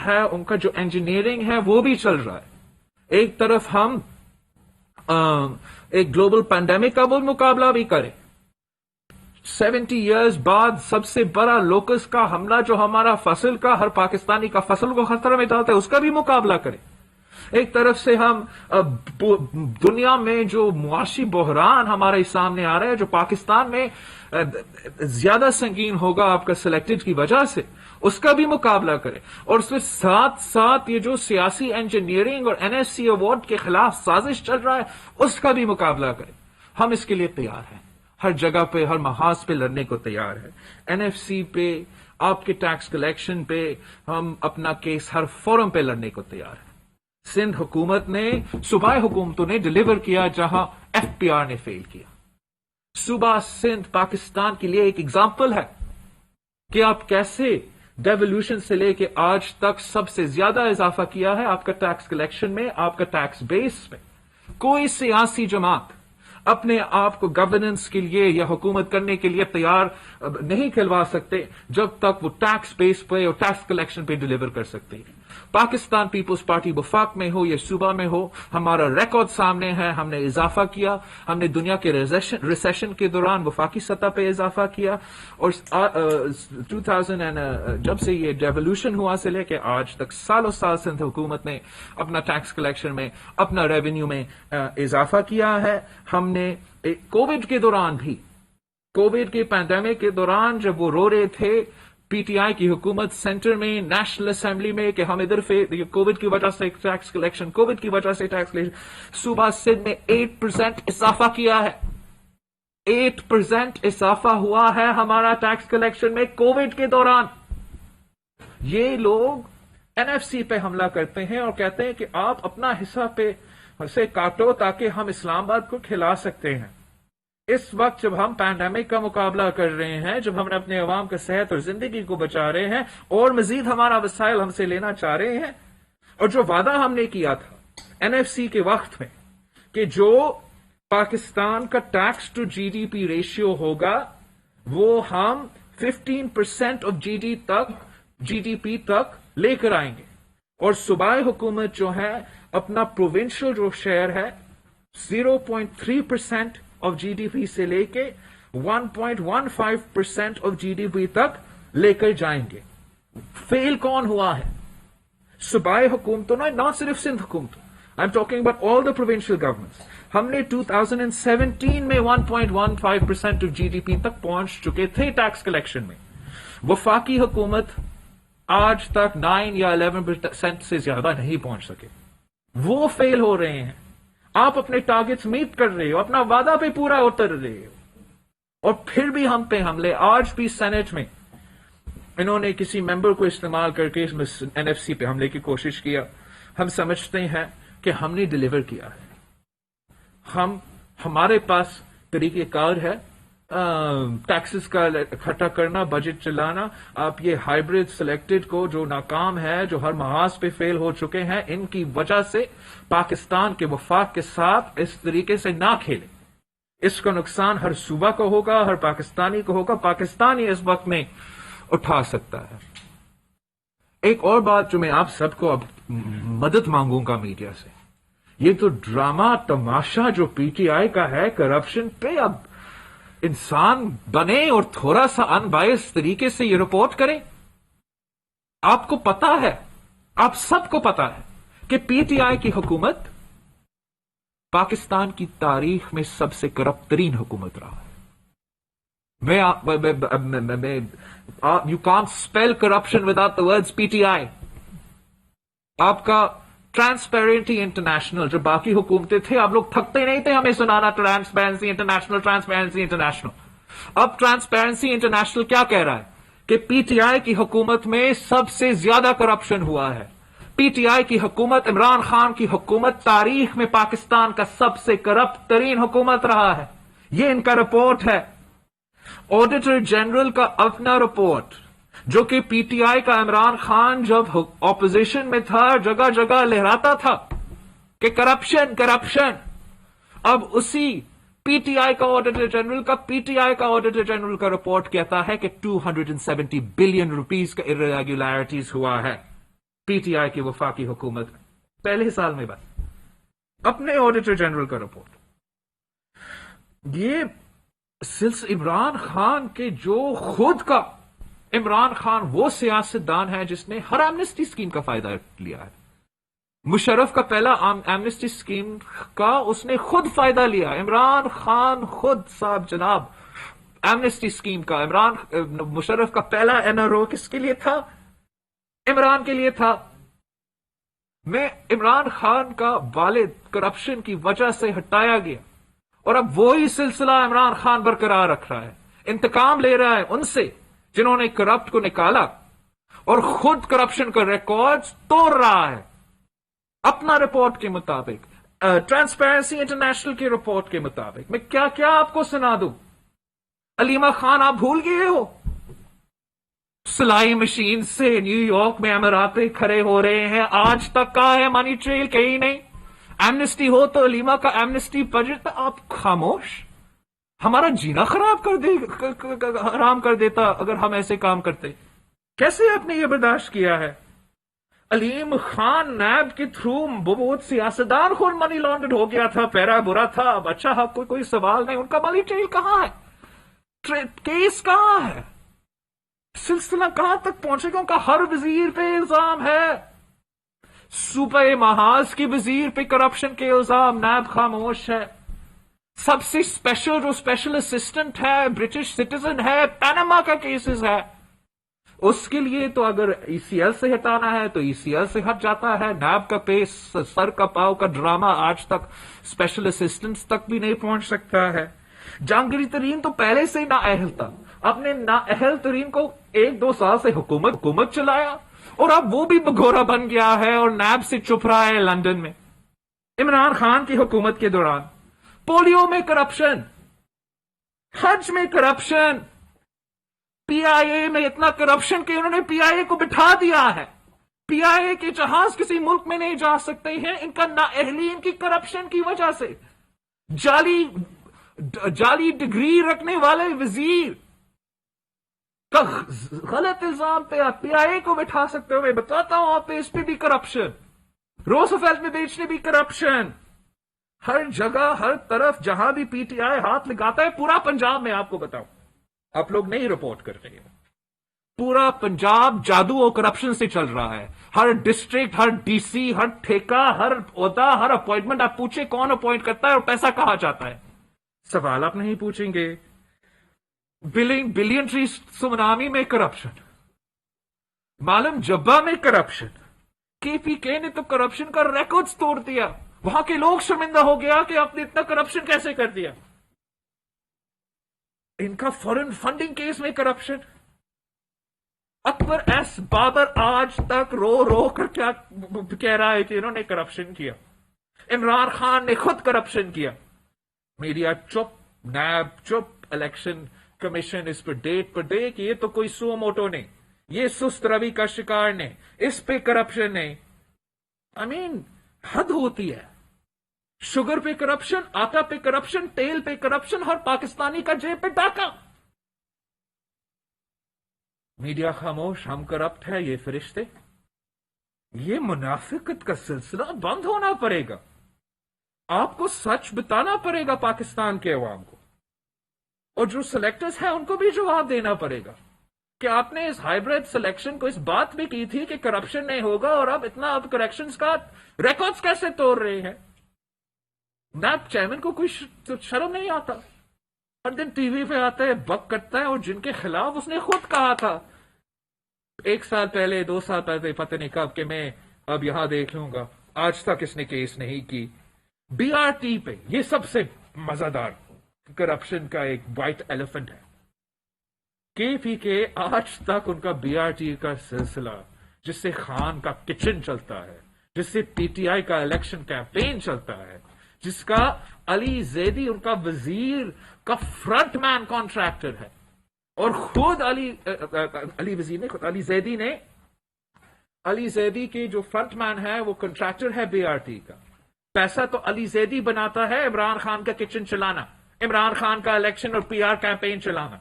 ہے، ان کا جو انجینئرنگ ہے، وہ بھی چل رہا ہے۔ ایک طرف ہم ایک گلوبل پینڈیمک کا بھی مقابلہ بھی کریں، 70 ایئرز بعد سب سے بڑا لوکس کا حملہ جو ہمارا فصل کا، ہر پاکستانی کا فصل کو خطرے میں ڈالتا ہے، اس کا بھی مقابلہ کریں۔ ایک طرف سے ہم دنیا میں جو معاشی بحران ہمارے سامنے آ رہا ہے، جو پاکستان میں زیادہ سنگین ہوگا آپ کا سلیکٹڈ کی وجہ سے، اس کا بھی مقابلہ کریں، اور اس کے ساتھ ساتھ یہ جو سیاسی انجینئرنگ اور NSC ایوارڈ کے خلاف سازش چل رہا ہے، اس کا بھی مقابلہ کریں۔ ہم اس کے لیے تیار ہیں، ہر جگہ پہ، ہر محاذ پہ لڑنے کو تیار ہے۔ NFC پہ، آپ کے ٹیکس کلیکشن پہ، ہم اپنا کیس ہر فورم پہ لڑنے کو تیار ہیں۔ سندھ حکومت نے، صوبائی حکومتوں نے ڈیلیور کیا جہاں FPR نے فیل کیا۔ صوبہ سندھ پاکستان کے لیے ایک ایگزامپل ہے کہ آپ کیسے ڈیولیوشن سے لے کے آج تک سب سے زیادہ اضافہ کیا ہے آپ کا ٹیکس کلیکشن میں، آپ کا ٹیکس بیس میں۔ کوئی سیاسی جماعت اپنے آپ کو گورننس کے لیے یا حکومت کرنے کے لیے تیار نہیں کھلوا سکتے جب تک وہ ٹیکس بیس پہ اور ٹیکس کلیکشن پہ ڈیلیور کر سکتے ہیں۔ پاکستان پیپلز پارٹی وفاق میں ہو یا صوبہ میں ہو، ہمارا ریکارڈ سامنے ہے، ہم نے اضافہ کیا، ہم نے دنیا کے ریسیشن کے دوران وفاقی سطح پہ اضافہ کیا، اور 2000 جب سے یہ ڈیولیوشن ہوا سے لے کے آج تک سالوں سال سندھ حکومت نے اپنا ٹیکس کلیکشن میں، اپنا ریونیو میں اضافہ کیا ہے۔ ہم نے کووڈ کے دوران بھی، کووڈ کے پینڈیمک کے دوران جب وہ رو رہے تھے PTI کی حکومت سینٹر میں، نیشنل اسمبلی میں، کہ ہم ادھر کووڈ کی وجہ سے ٹیکس کلیکشن، کووڈ کی وجہ سے ٹیکس کلیکشن، صوبہ سندھ نے 8% اضافہ کیا ہے۔ 8% اضافہ ہوا ہے ہمارا ٹیکس کلیکشن میں کووڈ کے دوران۔ یہ لوگ NFC پہ حملہ کرتے ہیں اور کہتے ہیں کہ آپ اپنا حصہ پہ سے کاٹو تاکہ ہم اسلام آباد کو کھلا سکتے ہیں۔ اس وقت جب ہم پینڈیمک کا مقابلہ کر رہے ہیں، جب ہم اپنے عوام کا صحت اور زندگی کو بچا رہے ہیں، اور مزید ہمارا وسائل ہم سے لینا چاہ رہے ہیں، اور جو وعدہ ہم نے کیا تھا NFC کے وقت میں کہ جو پاکستان کا ٹیکس ٹو GDP ریشیو ہوگا وہ ہم 15% آف GDP تک لے کر آئیں گے، اور صوبائی حکومت جو ہے اپنا پروونشل جو شیئر ہے 0.3% آف GDP سے لے کے 1.15% آف GDP تک لے کر جائیں گے۔ فیل کون ہوا ہے؟ صوبائی حکومتوں نے، نہ صرف سندھ حکومتوں، I am talking about all the provincial governments. ہم نے 2017 میں 1.15% آف GDP تک پہنچ چکے تھے ٹیکس کلیکشن میں۔ وفاقی حکومت آج تک 9 یا 11% سے زیادہ نہیں پہنچ سکے، وہ فیل ہو رہے ہیں۔ آپ اپنے ٹارگٹس میٹ کر رہے ہو، اپنا وعدہ پہ پورا اتر رہے ہو، اور پھر بھی ہم پہ حملے۔ آج بھی سینٹ میں انہوں نے کسی ممبر کو استعمال کر کے NFC پہ حملے کی کوشش کیا۔ ہم سمجھتے ہیں کہ ہم نے ڈیلیور کیا ہے، ہمارے پاس طریقہ کار ہے ٹیکسز کا اکٹھا کرنا، بجٹ چلانا۔ آپ یہ ہائیبرڈ سلیکٹڈ کو جو ناکام ہے، جو ہر محاذ پہ فیل ہو چکے ہیں، ان کی وجہ سے پاکستان کے وفاق کے ساتھ اس طریقے سے نہ کھیلیں۔ اس کا نقصان ہر صوبہ کو ہوگا، ہر پاکستانی کو ہوگا، پاکستانی اس وقت میں اٹھا سکتا ہے۔ ایک اور بات جو میں آپ سب کو اب مدد مانگوں گا میڈیا سے، یہ تو ڈرامہ تماشا جو PTI کا ہے کرپشن پہ، اب انسان بنے اور تھوڑا سا ان بائس طریقے سے یہ رپورٹ کریں۔ آپ کو پتا ہے، آپ سب کو پتا ہے کہ PTI کی حکومت پاکستان کی تاریخ میں سب سے کرپٹ ترین حکومت رہا ہے۔ You can't spell corruption without the words PTI۔ آپ کا ٹرانسپیرنٹی انٹرنیشنل، جو باقی حکومتیں تھے، آپ لوگ تھکتے نہیں تھے ہمیں سنانا ٹرانسپیرنسی انٹرنیشنل، ٹرانسپیرنسی انٹرنیشنل۔ اب ٹرانسپیرنسی انٹرنیشنل کیا کہہ رہا ہے کہ PTI کی حکومت میں سب سے زیادہ کرپشن ہوا ہے۔ PTI کی حکومت، عمران خان کی حکومت، تاریخ میں پاکستان کا سب سے کرپٹ ترین حکومت رہا ہے۔ یہ ان کا رپورٹ ہے، آڈیٹر جنرل کا اپنا رپورٹ، جو کہ PTI کا عمران خان جب اپوزیشن میں تھا جگہ جگہ لہراتا تھا کہ کرپشن کرپشن۔ اب اسی PTI کا آڈیٹر جنرل کا رپورٹ کہتا ہے کہ 270 بلین روپیز کا irregularities ہوا ہے PTI کی وفاقی حکومت میں پہلے سال میں بس۔ اپنے آڈیٹر جنرل کا رپورٹ۔ یہ عمران خان کے جو خود کا عمران خان وہ سیاستدان ہے جس نے ہر ایمنسٹی اسکیم کا فائدہ لیا ہے. مشرف کا پہلا ایمنسٹی اسکیم کا اس نے خود فائدہ لیا. عمران خان خود صاحب جناب ایمنسٹی اسکیم کا مشرف کا پہلا NRO کس کے لیے تھا؟ عمران کے لیے تھا. میں عمران خان کا والد کرپشن کی وجہ سے ہٹایا گیا اور اب وہی سلسلہ عمران خان برقرار رکھ رہا ہے. انتقام لے رہا ہے ان سے جنہوں نے کرپٹ کو نکالا اور خود کرپشن کا ریکارڈ توڑ رہا ہے. اپنا رپورٹ کے مطابق ٹرانسپیرنسی انٹرنیشنل کی رپورٹ کے مطابق میں کیا کیا آپ کو سنا دوں. علیمہ خان آپ بھول گئے ہو؟ سلائی مشین سے نیو یارک میں امراتے کھڑے ہو رہے ہیں. آج تک کا ہے منی ٹریل کہیں نہیں. ایمنسٹی ہو تو علیمہ کا ایمنسٹی بجٹ آپ خاموش. ہمارا جینا حرام کر دیتا اگر ہم ایسے کام کرتے. کیسے آپ نے یہ برداشت کیا ہے؟ علیم خان نیب کے تھرو بہت سیاستدان خود منی لانڈرڈ ہو گیا تھا. پیرا برا تھا. اب اچھا کوئی سوال نہیں. ان کا منی ٹریل کہاں ہے؟ کیس کہاں ہے؟ سلسلہ کہاں تک پہنچے گا؟ ان کا ہر وزیر پہ الزام ہے. صوبہ محاذ کی وزیر پہ کرپشن کے الزام. نیب خاموش ہے. سب سے اسپیشل جو اسپیشل اسسٹنٹ ہے برٹش سٹیزن ہے. پیناما کا کیسز ہے. اس کے لیے تو اگر ECL سے ہٹانا ہے تو ECL سے ہٹ جاتا ہے. نیب کا پیس سر کا پاؤ کا ڈرامہ آج تک اسپیشل اسسٹنٹس تک بھی نہیں پہنچ سکتا ہے. جہانگیری ترین تو پہلے سے نااہل تھا. آپ نے نااہل ترین کو 1-2 سال سے حکومت چلایا اور اب وہ بھی بگورا بن گیا ہے اور نیب سے چھپ رہا ہے لندن میں. عمران خان کی حکومت کے دوران پولیو میں کرپشن، حج میں کرپشن، PIA میں اتنا کرپشن کہ انہوں نے PIA کو بٹھا دیا ہے. PIA کے جہاز کسی ملک میں نہیں جا سکتے ہیں ان کا نااہلی ان کی کرپشن کی وجہ سے. جعلی ڈگری رکھنے والے وزیر کا غلط الزام پہ آپ PIA کو بٹھا سکتے ہو. میں بتاتا ہوں آپ اس پہ بھی کرپشن. روزویلٹ میں بیچنے بھی کرپشن. ہر جگہ ہر طرف جہاں بھی PTI ہاتھ لگاتا ہے. پورا پنجاب میں آپ کو بتاؤں، آپ لوگ نہیں رپورٹ کر رہے ہیں، پورا پنجاب جادو اور کرپشن سے چل رہا ہے. ہر ڈسٹرکٹ، ہر DC، ہر ٹھیکہ، ہر عہدہ، ہر اپوائنٹمنٹ آپ پوچھیں کون اپوائنٹ کرتا ہے اور پیسہ کہاں جاتا ہے. سوال آپ نہیں پوچھیں گے. بلین ٹری سونامی میں کرپشن، معلوم جبا میں کرپشن. KPK نے تو کرپشن کا ریکارڈ توڑ دیا. وہاں کے لوگ شرمندہ ہو گیا کہ آپ نے اتنا کرپشن کیسے کر دیا. ان کا فورن فنڈنگ کیس میں کرپشن. اکبر ایس بابر آج تک رو کر کیا کہہ رہا ہے کہ انہوں نے کرپشن کیا. عمران خان نے خود کرپشن کیا. میڈیا چپ، نیب چپ، الیکشن کمیشن اس پر ڈیٹ پر ڈے کہ یہ تو کوئی سو موٹو نہیں، یہ سست روی کا شکار نہیں، اس پہ کرپشن نہیں. حد ہوتی ہے. شوگر پہ کرپشن، آٹا پہ کرپشن، تیل پہ کرپشن، ہر پاکستانی کا جیب پہ ڈاکہ. میڈیا خاموش. ہم کرپٹ ہے یہ فرشتے. یہ منافقت کا سلسلہ بند ہونا پڑے گا. آپ کو سچ بتانا پڑے گا پاکستان کے عوام کو، اور جو سلیکٹرز ہیں ان کو بھی جواب دینا پڑے گا کہ آپ نے اس ہائیبریڈ سلیکشن کو اس بات بھی کی تھی کہ کرپشن نہیں ہوگا اور اب اتنا اب کریکشنز کا ریکارڈز کیسے توڑ رہے ہیں. نیب چیئرمین کو کوئی شرم نہیں آتا. ہر دن ٹی وی پہ آتا ہے، بک کرتا ہے، اور جن کے خلاف اس نے خود کہا تھا 1 سال پہلے 2 سال پہلے پتہ نہیں کب کہ میں اب یہاں دیکھ لوں گا، آج تک اس نے کیس نہیں کی. BRT پہ یہ سب سے مزیدار کرپشن کا ایک وائٹ ایلیفنٹ ہے. KPK آج تک ان کا BRT کا سلسلہ، جس سے خان کا کچن چلتا ہے، جس سے PTI کا الیکشن کیمپین چلتا ہے، جس کا علی زیدی ان کا وزیر کا فرنٹ مین کانٹریکٹر ہے، اور خود علی زیدی کے جو فرنٹ مین ہے وہ کنٹریکٹر ہے BRT کا. پیسہ تو علی زیدی بناتا ہے عمران خان کا کچن چلانا، عمران خان کا الیکشن اور PR کیمپین چلانا.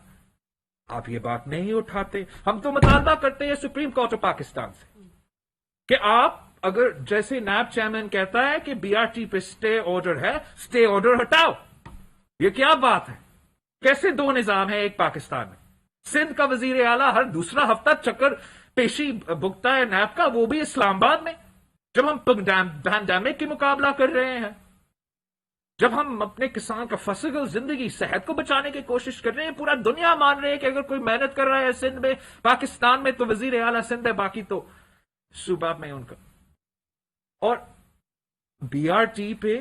آپ یہ بات نہیں اٹھاتے. ہم تو مطالبہ کرتے ہیں سپریم کورٹ آف پاکستان سے کہ آپ اگر جیسے نیب چیئرمین کہتا ہے کہ BRT پہ سٹے آرڈر ہے، سٹے آرڈر ہٹاؤ. یہ کیا بات ہے؟ کیسے دو نظام ہیں ایک پاکستان میں؟ سندھ کا وزیر اعلیٰ ہر دوسرا ہفتہ چکر پیشی بھگتا ہے نیب کا، وہ بھی اسلام آباد میں، جب ہم پینڈیمک کی مقابلہ کر رہے ہیں، جب ہم اپنے کسان کا فصل زندگی صحت کو بچانے کی کوشش کر رہے ہیں. پورا دنیا مان رہے ہیں کہ اگر کوئی محنت کر رہا ہے سندھ میں، پاکستان میں، تو وزیر اعلیٰ سندھ ہے، باقی تو صوبہ میں ان کا. اور بی آر ٹی پہ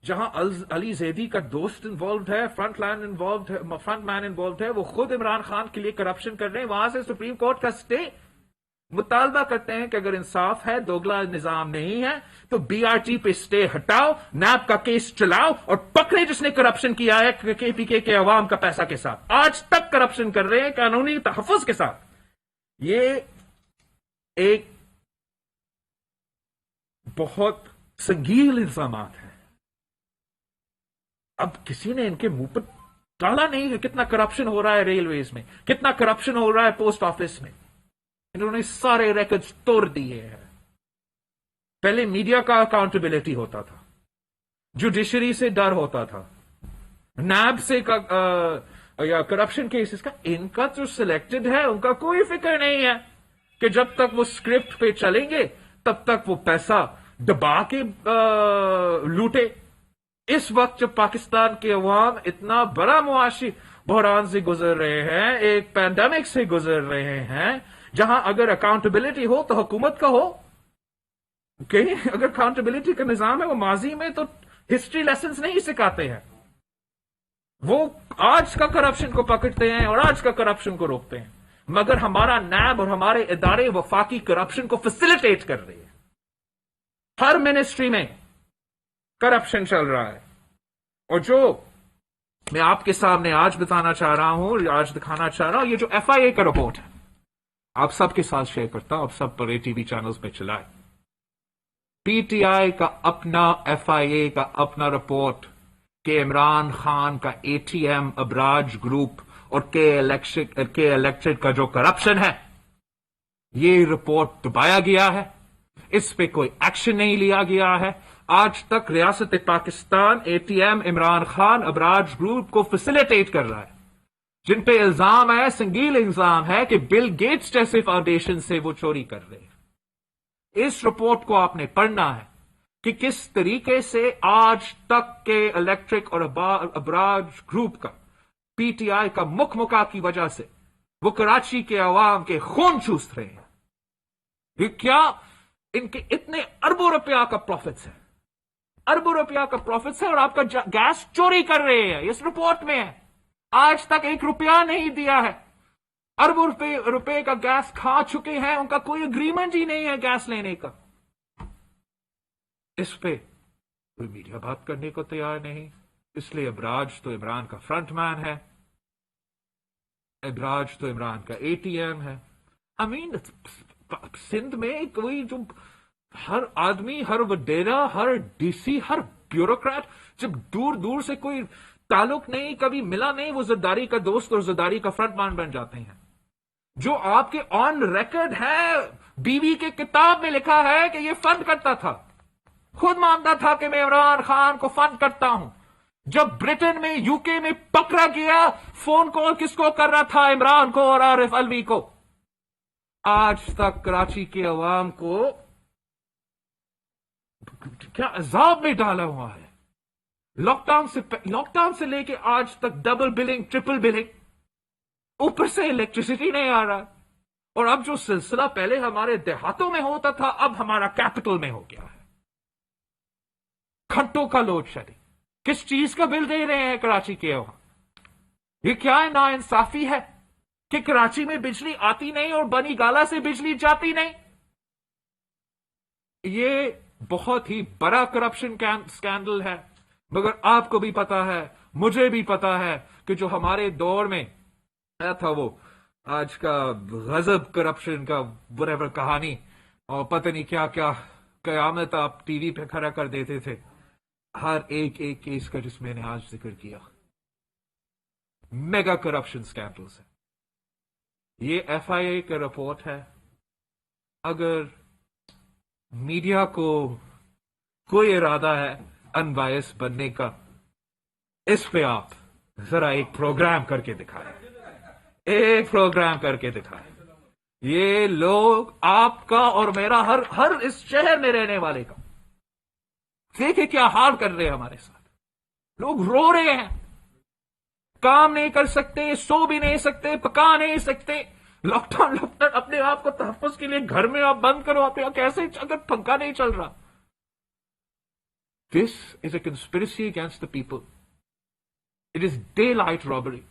جہاں علی زیدی کا دوست انوالوڈ ہے، فرنٹ مین انوالوڈ ہے، وہ خود عمران خان کے لیے کرپشن کر رہے ہیں. وہاں سے سپریم کورٹ کا سٹے مطالبہ کرتے ہیں کہ اگر انصاف ہے، دوگلا نظام نہیں ہے، تو بی آر ٹی پہ سٹے ہٹاؤ، نیب کا کیس چلاؤ اور پکڑے جس نے کرپشن کیا ہے کے پی کے عوام کا پیسہ کے ساتھ. آج تک کرپشن کر رہے ہیں قانونی تحفظ کے ساتھ. یہ ایک بہت سنگین الزامات ہیں. اب کسی نے ان کے منہ پر ڈالا نہیں ہے کتنا کرپشن ہو رہا ہے ریلویز میں، کتنا کرپشن ہو رہا ہے پوسٹ آفس میں. انہوں نے سارے ریکارڈز توڑ دیے ہیں. پہلے میڈیا کا اکاؤنٹیبلٹی ہوتا تھا، جوڈیشری سے ڈر ہوتا تھا، نیب سے یا کرپشن کیسز کا. ان کا جو سلیکٹڈ ہے ان کا کوئی فکر نہیں ہے کہ جب تک وہ اسکرپٹ پہ چلیں گے تب تک وہ پیسہ دبا کے لوٹے. اس وقت جب پاکستان کے عوام اتنا بڑا معاشی بحران سے گزر رہے ہیں، ایک پینڈیمک سے گزر رہے ہیں، جہاں اگر اکاؤنٹیبلٹی ہو تو حکومت کا ہو. اگر اکاؤنٹیبلٹی کا نظام ہے، وہ ماضی میں تو ہسٹری لیسنز نہیں سکھاتے ہیں. وہ آج کا کرپشن کو پکڑتے ہیں اور آج کا کرپشن کو روکتے ہیں. مگر ہمارا نیب اور ہمارے ادارے وفاقی کرپشن کو فیسیلیٹیٹ کر رہے ہیں. ہر منسٹری میں کرپشن چل رہا ہے. اور جو میں آپ کے سامنے آج بتانا چاہ رہا ہوں، آج دکھانا چاہ رہا ہوں، یہ جو ایف آئی اے کا رپورٹ ہے، آپ سب کے ساتھ شیئر کرتا ہوں. آپ سب پر ٹی وی چینلز پہ چلائے. پی ٹی آئی کا اپنا، ایف آئی اے کا اپنا رپورٹ کہ عمران خان کا A T M, Abraaj group اور کے الیکٹرک کا جو کرپشن ہے، یہ رپورٹ دبایا گیا ہے. اس پہ کوئی ایکشن نہیں لیا گیا ہے. آج تک ریاست Pakistan A T M, Imran Khan, Abraaj group کو فیسیلیٹیٹ کر رہا ہے، جن پہ الزام ہے، سنگین الزام ہے کہ بل گیٹس جیسے فاؤنڈیشن سے وہ چوری کر رہے ہیں. اس رپورٹ کو آپ نے پڑھنا ہے کہ کس طریقے سے آج تک کے الیکٹرک اور ابراج گروپ کا، پی ٹی آئی کا مکھ کی وجہ سے وہ کراچی کے عوام کے خون چوس رہے ہیں. یہ کیا ان کے اتنے اربوں روپیہ کا پروفٹس ہے، اربوں روپیہ کا پروفٹس ہے، اور آپ کا گیس چوری کر رہے ہیں. اس رپورٹ میں ہے. آج تک 1 روپیہ نہیں دیا ہے. اربوں روپے کا گیس کھا چکے ہیں. ان کا کوئی اگریمنٹ ہی نہیں ہے گیس لینے کا. اس پہ کوئی میڈیا بات کرنے کو تیار نہیں. اس لیے ابراج تو عمران کا فرنٹ مین ہے، ابراج تو عمران کا اے ٹی ایم ہے. سندھ میں کوئی جو ہر آدمی، ہر وڈیرا، ہر ڈی سی، ہر بیوروکریٹ، جب دور دور سے کوئی تعلق نہیں، کبھی ملا نہیں، وہ زرداری کا دوست اور زرداری کا فرنٹ مین بن جاتے ہیں. جو آپ کے آن ریکارڈ ہے، بیوی کے کتاب میں لکھا ہے کہ یہ فنڈ کرتا تھا، خود مانتا تھا کہ میں عمران خان کو فنڈ کرتا ہوں. جب برٹن میں، یو کے میں پکڑا گیا، فون کال کس کو کر رہا تھا؟ عمران کو اور عارف الوی کو. آج تک کراچی کے عوام کو کیا عذاب میں ڈالا ہوا ہے. لاک ڈاؤن سے لے کے آج تک ڈبل بلنگ، ٹرپل بلنگ، اوپر سے الیکٹریسٹی نہیں آ رہا. اور اب جو سلسلہ پہلے ہمارے دیہاتوں میں ہوتا تھا، اب ہمارا کیپٹل میں ہو گیا ہے. گھنٹوں کا لوڈ شیڈنگ. کس چیز کا بل دے رہے ہیں کراچی کے عوام؟ یہ کیا نا انصافی ہے کہ کراچی میں بجلی آتی نہیں اور بنی گالا سے بجلی جاتی نہیں. یہ بہت ہی بڑا کرپشن سکینڈل ہے. مگر آپ کو بھی پتا ہے، مجھے بھی پتا ہے کہ جو ہمارے دور میں آیا تھا، وہ آج کا غضب کرپشن کا whatever کہانی، اور پتہ نہیں کیا کیا قیامت آپ ٹی وی پہ کھڑا کر دیتے تھے. ہر ایک کیس کا جس میں نے آج ذکر کیا، میگا کرپشن سکینڈلز ہے. یہ ایف آئی اے کا رپورٹ ہے. اگر میڈیا کو کوئی ارادہ ہے ان بائس بننے کا، اس پہ آپ ذرا ایک پروگرام کر کے دکھائیں، ایک پروگرام کر کے دکھائیں. یہ لوگ آپ کا اور میرا ہر اس شہر میں رہنے والے کا دیکھیں کیا حال کر رہے ہیں ہمارے ساتھ. لوگ رو رہے ہیں، کام نہیں کر سکتے، سو بھی نہیں سکتے، پکا نہیں سکتے. لاک ڈاؤن اپنے آپ کو تحفظ کے لیے گھر میں آپ بند کرو. آپ کیسے اگر پنکھا نہیں چل رہا؟ This is a conspiracy against the people. It is daylight robbery.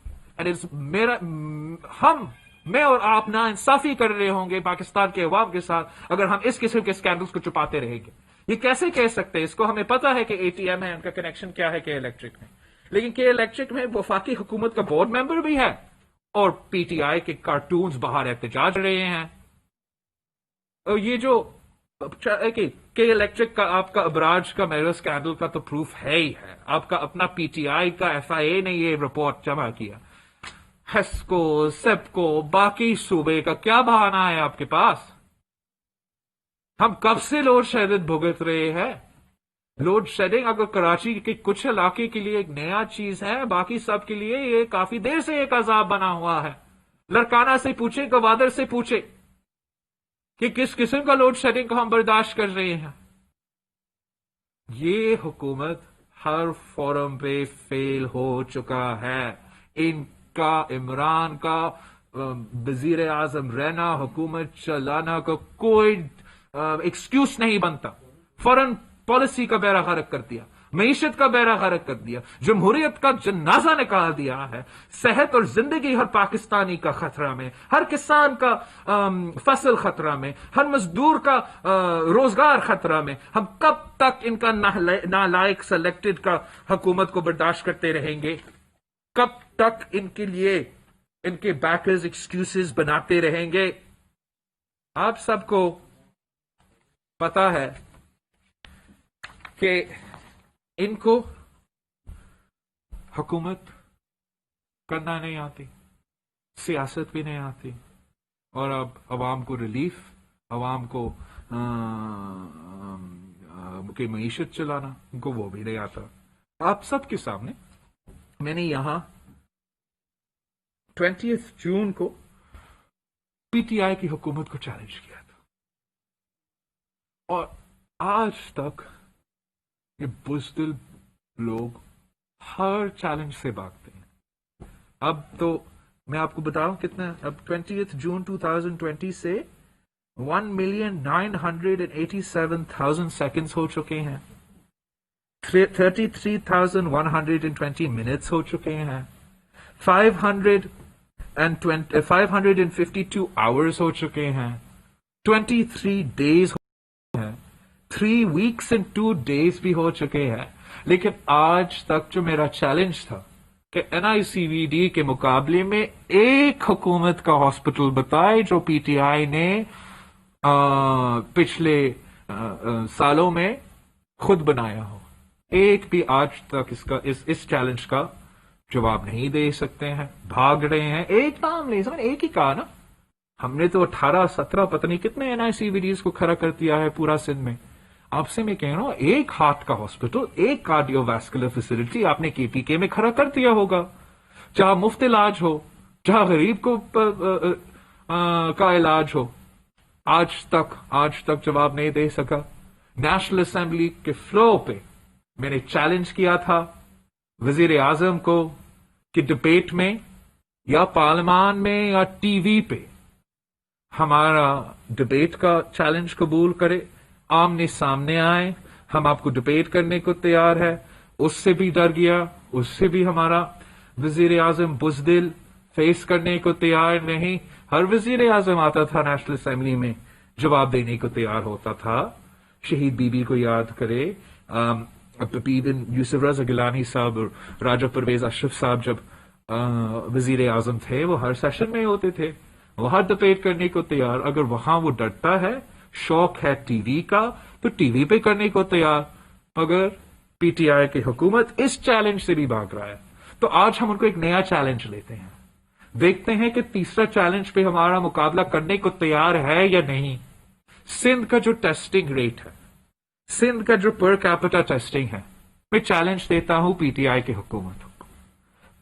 میں اور آپ نا انصافی کر رہے ہوں گے پاکستان کے عوام کے ساتھ اگر ہم اس قسم کے اسکینڈلز کو چھپاتے رہیں گے. یہ کیسے کہہ سکتے ہیں؟ اس کو ہمیں پتا ہے کہ اے ٹی ایم ہے، ان کا کنیکشن کیا ہے کے الیکٹرک میں، لیکن کے الیکٹرک میں وفاقی حکومت کا بورڈ ممبر بھی ہے اور پی ٹی آئی کے کارٹونز باہر احتجاج کر رہے ہیں. اور یہ جو کے الیکٹرک کا آپ کا ابراج کا میرر اسکینڈل کا تو پروف ہے ہی ہے. آپ کا اپنا پی ٹی آئی کا ایف آئی اے نے یہ رپورٹ جمع کیا. ہیسکو، سیپکو، باقی صوبے کا کیا بہانہ ہے آپ کے پاس؟ ہم کب سے لوڈ شیڈنگ بھگت رہے ہیں. لوڈ شیڈنگ اگر کراچی کے کچھ علاقے کے لیے ایک نیا چیز ہے، باقی سب کے لیے یہ کافی دیر سے ایک عذاب بنا ہوا ہے. لڑکانہ سے پوچھے، گوادر سے پوچھے کہ کس قسم کا لوڈ شیڈنگ کو ہم برداشت کر رہے ہیں. یہ حکومت ہر فورم پہ فیل ہو چکا ہے. ان کا عمران کا وزیر اعظم رہنا، حکومت چلانا کا کوئی ایکسکیوز نہیں بنتا. فورن پالیسی کا بیڑا غرق کر دیا، معیشت کا بیڑا غرق کر دیا، جمہوریت کا جنازہ نکال دیا ہے. صحت اور زندگی ہر پاکستانی کا خطرہ میں، ہر کسان کا فصل خطرہ میں، ہر مزدور کا روزگار خطرہ میں. ہم کب تک ان کا نالائق سلیکٹڈ کا حکومت کو برداشت کرتے رہیں گے؟ کب تک ان کے لیے ان کے بیکرز ایکسکیوزز بناتے رہیں گے؟ آپ سب کو پتا ہے کہ ان کو حکومت کرنا نہیں آتی، سیاست بھی نہیں آتی، اور اب عوام کو ریلیف، عوام کو کی معیشت چلانا ان کو وہ بھی نہیں آتا. آپ سب کے سامنے میں نے یہاں 20 جون کو پی ٹی آئی کی حکومت کو چیلنج کیا تھا، اور آج تک یہ بزدل لوگ ہر چیلنج سے بھاگتے ہیں. اب تو میں آپ کو بتاؤں کتنا، اب 20 جون 2020 سے 1,987,000 سیکنڈز ہو چکے ہیں، 33,120 منٹس ہو چکے ہیں، 552 آورز ہو چکے ہیں، 23 ڈیز ہو چکے ہیں، 3 weeks and 2 days بھی ہو چکے ہیں. لیکن آج تک جو میرا چیلنج تھا کہ این آئی سی وی ڈی کے مقابلے میں ایک حکومت کا ہاسپٹل بتائے جو پی ٹی آئی نے پچھلے سالوں میں خود بنایا ہو، ایک بھی آج تک اس چیلنج کا جواب نہیں دے سکتے ہیں. بھاگ رہے ہیں. ایک نام لے سمجھ، ایک ہی کہا نا، ہم نے تو 18-17 پتہ نہیں کتنے این آئی سی وی ڈیز کو کھڑا کر دیا ہے پورا سندھ میں. آپ سے میں کہہ رہا ہوں ایک ہارٹ کا ہاسپٹل، ایک کارڈیو ویسکولر فیسلٹی آپ نے کے پی کے میں کھڑا کر دیا ہوگا، جہاں مفت علاج ہو، جہاں غریب کو کا علاج ہو. آج تک جواب نہیں دے سکا. نیشنل اسمبلی کے فلور پہ میں نے چیلنج کیا تھا وزیر اعظم کو کہ ڈبیٹ میں یا پارلیمان میں یا ٹی وی پہ ہمارا ڈبیٹ کا چیلنج قبول کرے، آمنے سامنے آئے، ہم آپ کو ڈبیٹ کرنے کو تیار ہے. اس سے بھی ڈر گیا، اس سے بھی ہمارا وزیر اعظم بزدل فیس کرنے کو تیار نہیں. ہر وزیر اعظم آتا تھا نیشنل اسمبلی میں جواب دینے کو تیار ہوتا تھا. شہید بی بی کو یاد کرے، یوسف رضا گیلانی صاحب اور راجہ پرویز اشرف صاحب جب وزیر اعظم تھے وہ ہر سیشن میں ہوتے تھے، وہاں ڈبیٹ کرنے کو تیار. اگر وہاں وہ ڈرتا ہے، شوق ہے ٹی وی کا، تو ٹی وی پہ کرنے کو تیار. اگر پی ٹی آئی کی حکومت اس چیلنج سے بھی بھاگ رہا ہے تو آج ہم ان کو ایک نیا چیلنج لیتے ہیں، دیکھتے ہیں کہ تیسرا چیلنج پہ ہمارا مقابلہ کرنے کو تیار ہے یا نہیں. سندھ کا جو ٹیسٹنگ ریٹ ہے، سندھ کا جو پر کیپٹا ٹیسٹنگ ہے، میں چیلنج دیتا ہوں پی ٹی آئی کی حکومت کو.